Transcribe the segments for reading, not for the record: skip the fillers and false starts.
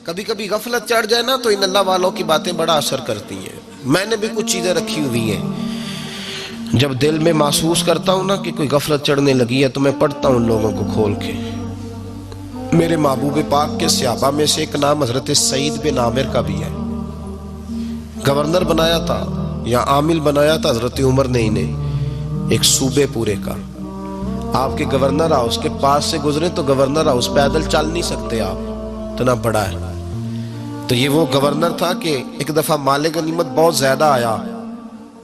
کبھی کبھی غفلت چڑھ جائے نا تو ان اللہ والوں کی باتیں بڑا اثر کرتی ہیں. میں نے بھی کچھ چیزیں رکھی ہوئی ہیں، جب دل میں محسوس کرتا ہوں نا کہ کوئی غفلت چڑھنے لگی ہے تو میں پڑھتا ہوں ان لوگوں کو کھول کے. میرے محبوب پاک کے صحابہ میں سے ایک نام حضرت سعید بن عامر کا بھی ہے. گورنر بنایا تھا یا عامل بنایا تھا حضرت عمر نے انہیں، ایک صوبے پورے کا. آپ کے گورنر ہاؤس کے پاس سے گزرے تو گورنر ہاؤس پیدل چل نہیں سکتے آپ، اتنا بڑا ہے. تو یہ وہ گورنر تھا کہ ایک دفعہ مال غنیمت بہت زیادہ آیا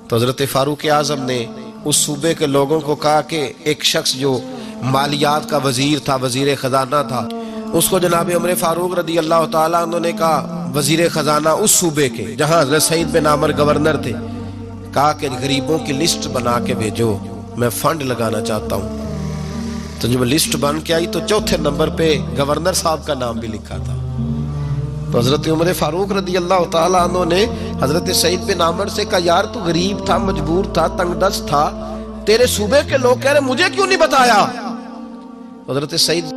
تو حضرت فاروق اعظم نے اس صوبے کے لوگوں کو کہا کہ ایک شخص جو مالیات کا وزیر تھا، وزیر خزانہ تھا، اس کو جناب عمر فاروق رضی اللہ تعالیٰ عنہ نے کہا، وزیر خزانہ اس صوبے کے جہاں حضرت سعید بن عامر گورنر تھے، کہا کہ غریبوں کی لسٹ بنا کے بھیجو، میں فنڈ لگانا چاہتا ہوں. تو جب لسٹ بن کے آئی تو چوتھے نمبر پہ گورنر صاحب کا نام بھی لکھا تھا. تو حضرت عمر فاروق رضی اللہ تعالیٰ عنہ نے حضرت سعید بن عامر سے کہا، یار تو غریب تھا، مجبور تھا، تنگ دست تھا، تیرے صوبے کے لوگ کہہ رہے مجھے کیوں نہیں بتایا؟ حضرت سعید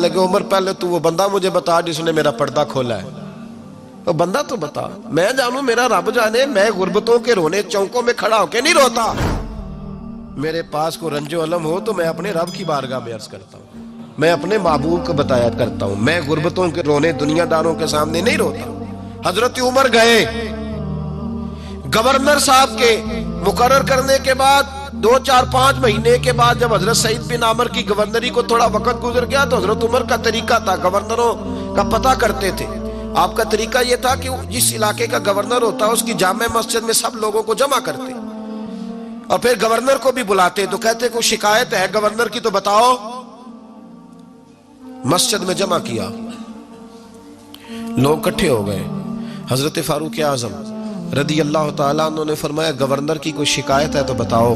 لگے، عمر پہلے تو وہ بندہ مجھے بتا جس نے میرا پردہ کھولا ہے. وہ بندہ تو بتا، میں جانوں، میرا رب جانے، میں غربتوں کے رونے چوکوں میں کھڑا ہو کے نہیں روتا. میرے پاس کو رنج و علم ہو تو میں اپنے رب کی بارگاہ میں عرض کرتا ہوں، میں اپنے محبوب کو بتایا کرتا ہوں، میں غربتوں کے رونے دنیا داروں کے سامنے نہیں روتا. حضرت عمر گئے، گورنر صاحب کے مقرر کرنے کے بعد 2-4-5 مہینے کے بعد جب حضرت سعید بن عامر کی گورنری کو تھوڑا وقت گزر گیا تو حضرت عمر کا طریقہ تھا، گورنروں کا پتہ کرتے تھے. آپ کا طریقہ یہ تھا کہ جس علاقے کا گورنر ہوتا اس کی جامع مسجد میں سب لوگوں کو جمع کرتے اور پھر گورنر کو بھی بلاتے. تو کہتے کوئی شکایت ہے گورنر کی تو بتاؤ. مسجد میں جمع کیا، لوگ اکٹھے ہو گئے. حضرت فاروق اعظم رضی اللہ تعالیٰ عنہ نے فرمایا، گورنر کی کوئی شکایت ہے تو بتاؤ.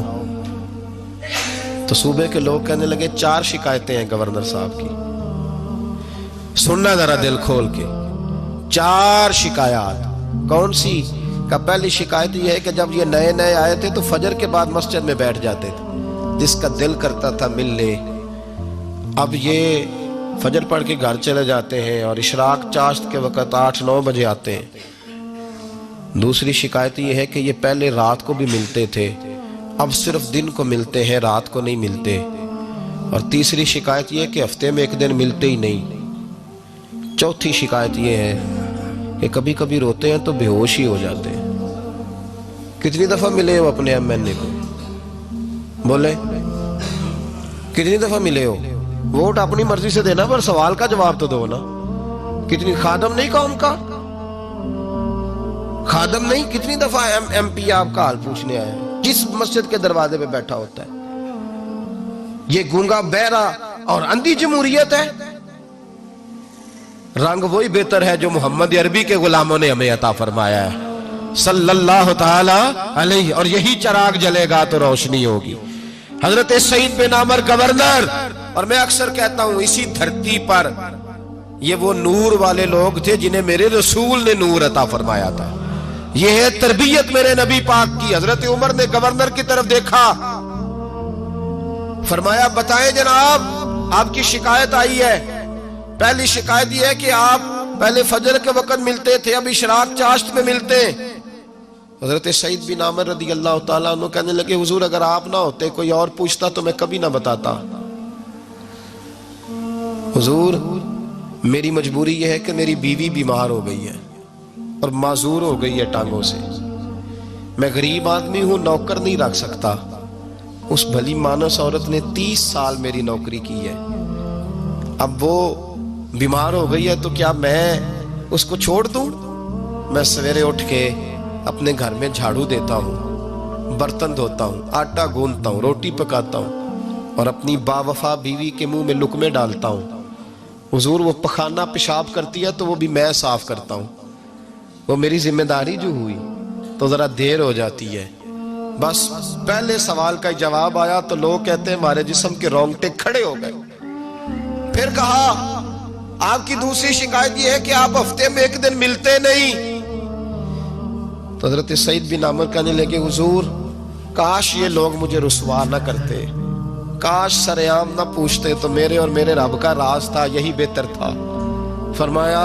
تو صوبے کے لوگ کہنے لگے 4 شکایتیں ہیں گورنر صاحب کی. سننا ذرا دل کھول کے، 4 شکایات. کون سی؟ کہ پہلی شکایت یہ ہے کہ جب یہ نئے نئے آئے تھے تو فجر کے بعد مسجد میں بیٹھ جاتے تھے، جس کا دل کرتا تھا مل لے. اب یہ فجر پڑھ کے گھر چلے جاتے ہیں اور اشراق چاشت کے وقت 8-9 بجے آتے ہیں. دوسری شکایت یہ ہے کہ یہ پہلے رات کو بھی ملتے تھے، اب صرف دن کو ملتے ہیں، رات کو نہیں ملتے. اور تیسری شکایت یہ ہے کہ ہفتے میں ایک دن ملتے ہی نہیں. چوتھی شکایت یہ ہے کہ کبھی کبھی روتے ہیں تو بے ہوش ہی ہو جاتے ہیں. کتنی دفعہ ملے ہو اپنے ایم این اے کو؟ بولے کتنی دفعہ ملے ہو؟ ووٹ اپنی مرضی سے دینا پر سوال کا جواب تو دو نا. کتنی خادم نہیں قوم کا؟ خادم نہیں، کتنی دفعہ ایم پی آپ کا حال پوچھنے آئے ہیں جس مسجد کے دروازے پہ بیٹھا ہوتا ہے؟ یہ گونگا بہرا اور اندھی جمہوریت ہے؟ رنگ وہی بہتر ہے جو محمد عربی کے غلاموں نے ہمیں عطا فرمایا ہے صلی اللہ تعالی علیہ، اور یہی چراغ جلے گا تو روشنی ہوگی. حضرت سعید بن عامر گورنر، اور میں اکثر کہتا ہوں اسی دھرتی پر یہ وہ نور والے لوگ تھے جنہیں میرے رسول نے نور عطا فرمایا تھا. یہ ہے تربیت میرے نبی پاک کی. حضرت عمر نے گورنر کی طرف دیکھا، فرمایا بتائیں جناب آپ کی شکایت آئی ہے. پہلی شکایت یہ ہے کہ آپ پہلے فجر کے وقت ملتے تھے، اب اشراق چاشت میں ملتے. حضرت سعید بن عامر رضی اللہ تعالیٰ عنہ کہنے لگے، حضور اگر آپ نہ ہوتے کوئی اور پوچھتا تو میں کبھی نہ بتاتا. حضور میری مجبوری یہ ہے کہ میری بیوی بیمار ہو گئی ہے اور معذور ہو گئی ہے ٹانگوں سے. میں غریب آدمی ہوں، نوکر نہیں رکھ سکتا. اس بھلی مانس عورت نے 30 سال میری نوکری کی ہے، اب وہ بیمار ہو گئی ہے تو کیا میں اس کو چھوڑ دوں؟ میں سویرے اٹھ کے اپنے گھر میں جھاڑو دیتا ہوں، برتن دھوتا ہوں، آٹا گوندتا ہوں، روٹی پکاتا ہوں اور اپنی باوفا بیوی کے منہ میں لقمے ڈالتا ہوں. حضور وہ پخانہ پیشاب کرتی ہے تو وہ بھی میں صاف کرتا ہوں. وہ میری ذمہ داری جو ہوئی تو ذرا دیر ہو جاتی ہے. بس پہلے سوال کا جواب آیا تو لوگ کہتے ہیں ہمارے جسم کے رونگٹے کھڑے ہو گئے. پھر کہا آپ کی دوسری شکایت یہ ہے کہ آپ ہفتے میں ایک دن ملتے نہیں. تو حضرت سعید بن عامر کہنے لگے، حضور کاش یہ لوگ مجھے رسوا نہ کرتے، کاش سریعام نہ پوچھتے تو میرے اور میرے رب کا راز تھا، یہی بہتر تھا. فرمایا